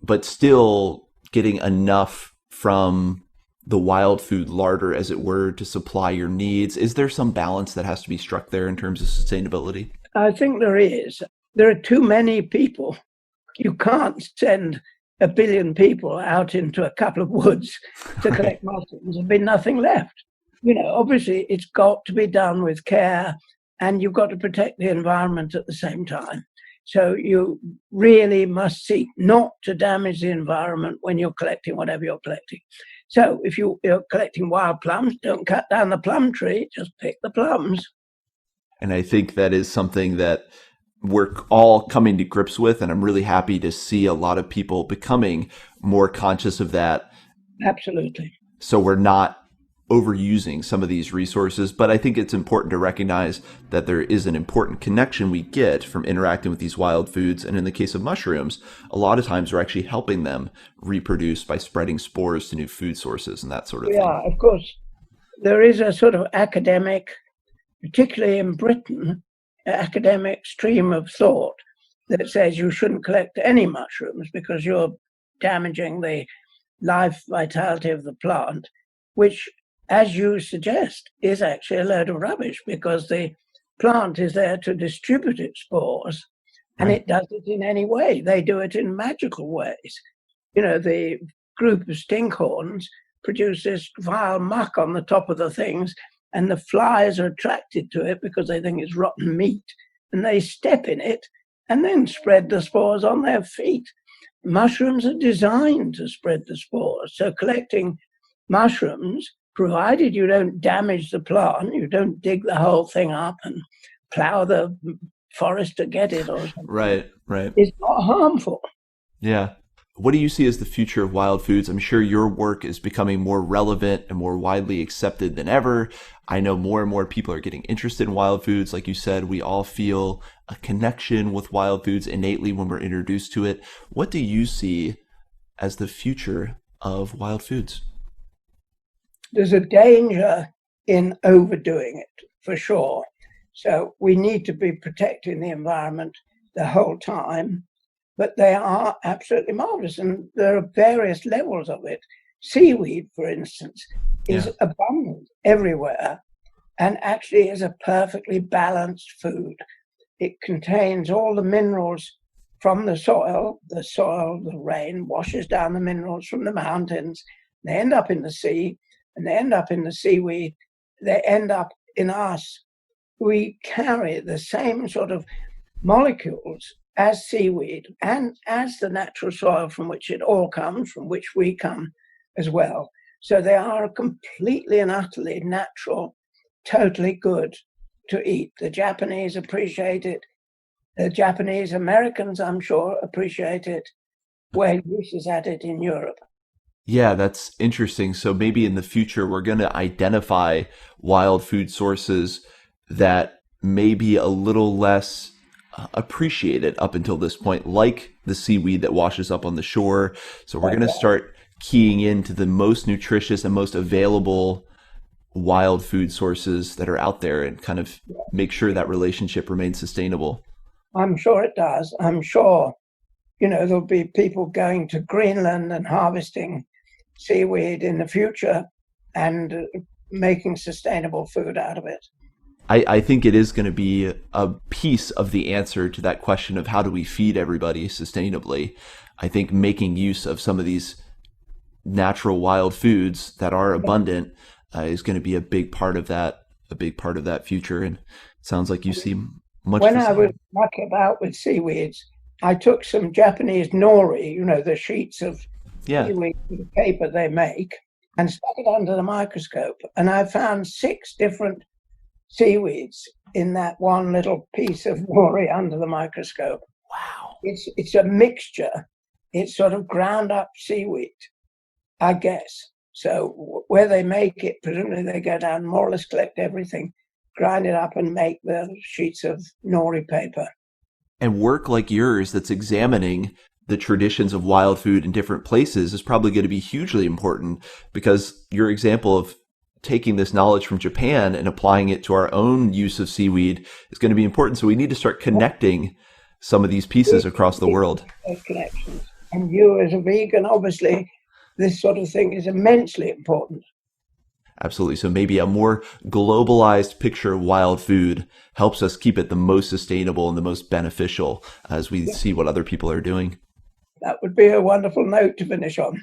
B: but still getting enough from the wild food larder, as it were, to supply your needs? Is there some balance that has to be struck there in terms of sustainability?
C: I think there is. There are too many people. You can't send 1 billion people out into a couple of woods to collect mushrooms. There'll be nothing left. Obviously, it's got to be done with care, and you've got to protect the environment at the same time. So you really must seek not to damage the environment when you're collecting whatever you're collecting. So if you're collecting wild plums, don't cut down the plum tree, just pick the plums.
B: And I think that is something that we're all coming to grips with, and I'm really happy to see a lot of people becoming more conscious of that.
C: Absolutely.
B: So we're not overusing some of these resources, but I think it's important to recognize that there is an important connection we get from interacting with these wild foods. And in the case of mushrooms, a lot of times we're actually helping them reproduce by spreading spores to new food sources and that sort of thing.
C: Yeah, of course. There is a sort of academic, particularly in Britain, academic stream of thought that says you shouldn't collect any mushrooms because you're damaging the life vitality of the plant, which, as you suggest, is actually a load of rubbish, because the plant is there to distribute its spores, and it does it in any way. They do it in magical ways. The group of stinkhorns produce this vile muck on the top of the things, and the flies are attracted to it because they think it's rotten meat, and they step in it and then spread the spores on their feet. Mushrooms are designed to spread the spores. So collecting mushrooms, provided you don't damage the plant, you don't dig the whole thing up and plow the forest to get it or something.
B: Right.
C: It's not harmful.
B: Yeah. What do you see as the future of wild foods? I'm sure your work is becoming more relevant and more widely accepted than ever. I know more and more people are getting interested in wild foods. Like you said, we all feel a connection with wild foods innately when we're introduced to it. What do you see as the future of wild foods?
C: There's a danger in overdoing it, for sure. So we need to be protecting the environment the whole time. But they are absolutely marvelous, and there are various levels of it. Seaweed, for instance, is abundant everywhere and actually is a perfectly balanced food. It contains all the minerals from the soil. The rain washes down the minerals from the mountains. They end up in the sea, and they end up in the seaweed. They end up in us. We carry the same sort of molecules as seaweed and as the natural soil from which it all comes, from which we come as well. So they are completely and utterly natural, totally good to eat. The Japanese appreciate it. The Japanese Americans, I'm sure, appreciate it, where use is at it in Europe.
B: Yeah, that's interesting. So maybe in the future, we're going to identify wild food sources that may be a little less appreciated up until this point, like the seaweed that washes up on the shore. So we're going to start keying into the most nutritious and most available wild food sources that are out there and kind of make sure that relationship remains sustainable.
C: I'm sure it does. I'm sure, there'll be people going to Greenland and harvesting seaweed in the future and making sustainable food out of it.
B: I think it is going to be a piece of the answer to that question of how do we feed everybody sustainably. I think making use of some of these natural wild foods that are abundant is going to be a big part of that future. And it sounds like you see much
C: When
B: the
C: I
B: same.
C: was mucking about with seaweeds, I took some Japanese nori, the sheets of
B: Yeah.
C: seaweed paper they make, and stuck it under the microscope. And I found 6 different seaweeds in that one little piece of nori under the microscope.
B: Wow.
C: It's a mixture. It's sort of ground up seaweed, I guess. So where they make it, presumably they go down, more or less collect everything, grind it up and make the sheets of nori paper.
B: And work like yours that's examining the traditions of wild food in different places is probably going to be hugely important, because your example of taking this knowledge from Japan and applying it to our own use of seaweed is going to be important. So we need to start connecting some of these pieces across the world.
C: Connections. And you as a vegan, obviously, this sort of thing is immensely important.
B: Absolutely. So maybe a more globalized picture of wild food helps us keep it the most sustainable and the most beneficial as we see what other people are doing.
C: That would be a wonderful note to finish on.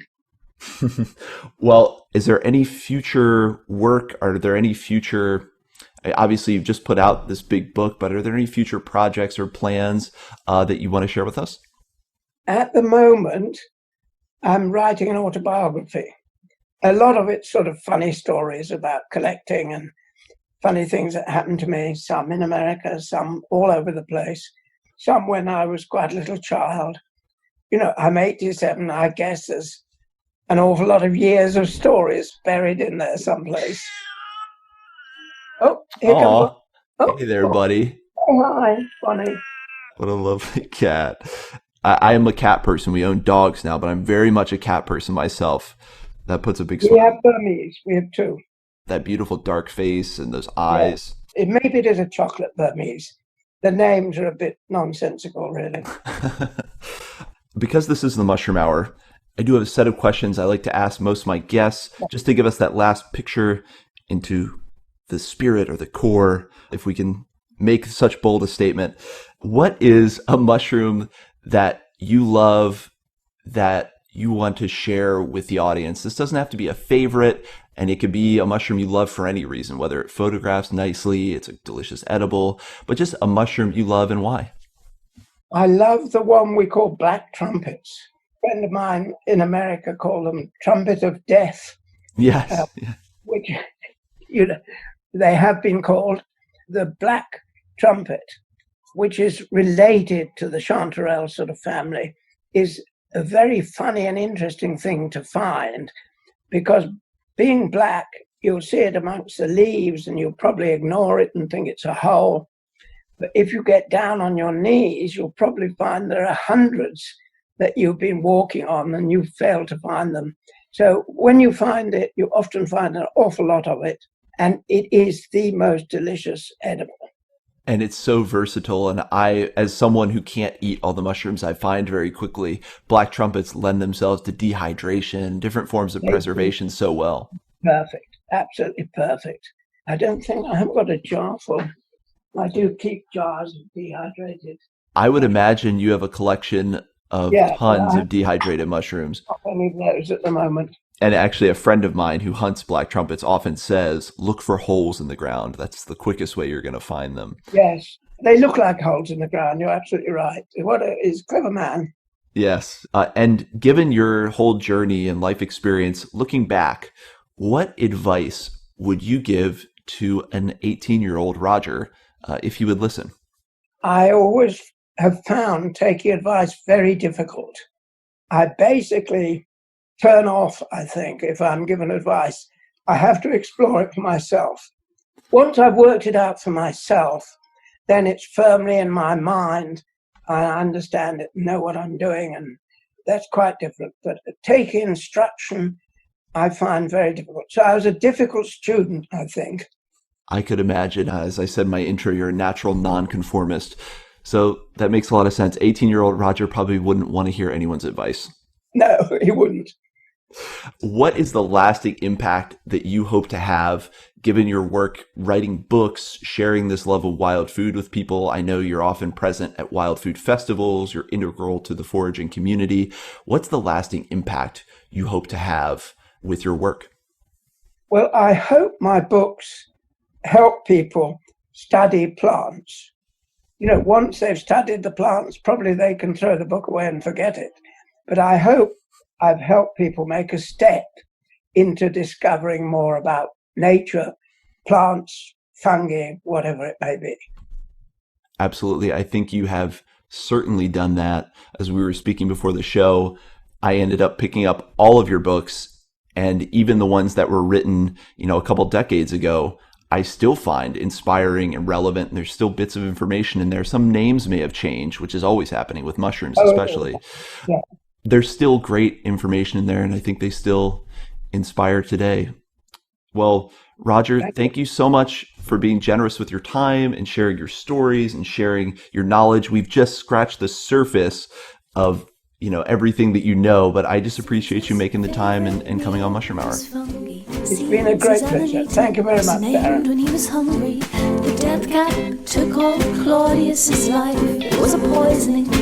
B: Well, is there any future work? Are there any future, obviously you've just put out this big book, but are there any future projects or plans that you want to share with us?
C: At the moment, I'm writing an autobiography. A lot of it's sort of funny stories about collecting and funny things that happened to me, some in America, some all over the place, some when I was quite a little child. I'm 87, I guess there's an awful lot of years of stories buried in there someplace. Oh, here comes one. Oh,
B: hey there, buddy.
C: Hi, Bonnie.
B: What a lovely cat. I am a cat person. We own dogs now, but I'm very much a cat person myself. That puts a big smile.
C: We have Burmese. We have 2.
B: That beautiful dark face and those eyes.
C: Yeah. Maybe it is a chocolate Burmese. The names are a bit nonsensical, really.
B: Because this is the Mushroom Hour, I do have a set of questions I like to ask most of my guests, just to give us that last picture into the spirit or the core, if we can make such bold a statement. What is a mushroom that you love, that you want to share with the audience? This doesn't have to be a favorite, and it could be a mushroom you love for any reason, whether it photographs nicely, it's a delicious edible, but just a mushroom you love and why.
C: I love the one we call black trumpets. A friend of mine in America called them trumpet of death.
B: Yes.
C: Which, they have been called the black trumpet, which is related to the chanterelle sort of family, is a very funny and interesting thing to find, because being black, you'll see it amongst the leaves and you'll probably ignore it and think it's a hole. But if you get down on your knees, you'll probably find there are hundreds that you've been walking on and you fail to find them. So when you find it, you often find an awful lot of it, and it is the most delicious edible.
B: And it's so versatile. And I, as someone who can't eat all the mushrooms, I find very quickly black trumpets lend themselves to dehydration, different forms of preservation so well.
C: Perfect. Absolutely perfect. I haven't got a jar full. I do keep jars of dehydrated.
B: I would imagine you have a collection of tons of dehydrated mushrooms.
C: Not any of those at the moment.
B: And actually, a friend of mine who hunts black trumpets often says, look for holes in the ground. That's the quickest way you're going to find them.
C: Yes, they look like holes in the ground. You're absolutely right. What is clever man.
B: Yes. And given your whole journey and life experience, looking back, what advice would you give to an 18-year-old Roger if he would listen?
C: I always have found taking advice very difficult. I basically turn off, I think, if I'm given advice. I have to explore it for myself. Once I've worked it out for myself, then it's firmly in my mind. I understand it, know what I'm doing, and that's quite different. But taking instruction, I find very difficult. So I was a difficult student, I think.
B: I could imagine, as I said in my intro, you're a natural nonconformist. So that makes a lot of sense. 18-year-old Roger probably wouldn't want to hear anyone's advice.
C: No, he wouldn't.
B: What is the lasting impact that you hope to have, given your work writing books, sharing this love of wild food with people? I know you're often present at wild food festivals. You're integral to the foraging community. What's the lasting impact you hope to have with your work?
C: Well, I hope my books help people study plants. Once they've studied the plants, probably they can throw the book away and forget it. But I hope I've helped people make a step into discovering more about nature, plants, fungi, whatever it may be.
B: Absolutely. I think you have certainly done that. As we were speaking before the show, I ended up picking up all of your books, and even the ones that were written, a couple decades ago, I still find inspiring and relevant. And there's still bits of information in there. Some names may have changed, which is always happening with mushrooms, especially.
C: Yeah.
B: There's still great information in there, and I think they still inspire today. Well, Roger, thank you so much for being generous with your time and sharing your stories and sharing your knowledge. We've just scratched the surface of everything that you know, but I just appreciate you making the time and coming on Mushroom Hour.
C: It's been a great pleasure. Thank you very much, Darren.
A: When he was hungry, the death cat took all Claudius's life. It was a poisoning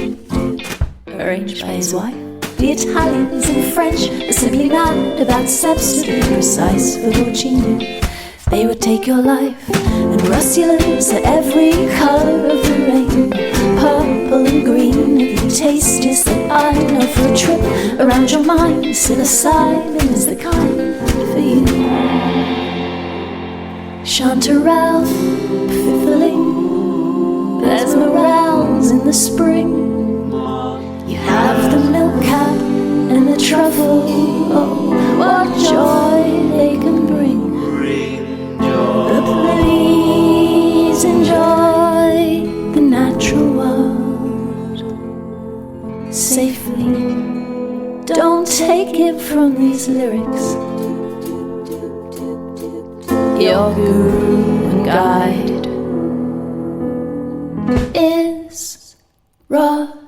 A: arranged by his wife. The Italians and French were simply mad about steps to be precise for Porcini. They would take your life and rust your lips at every color of the rainbow, purple and green, the tastiest that I know. For a trip around your mind, psilocybin is the kind for you. Chanterelle, pfifferling, there's morels in the spring. You have the milk cap and the truffle, oh, what joy they can bring. But please enjoy the natural world safely. Don't take it from these lyrics. Your guru and guide is Roger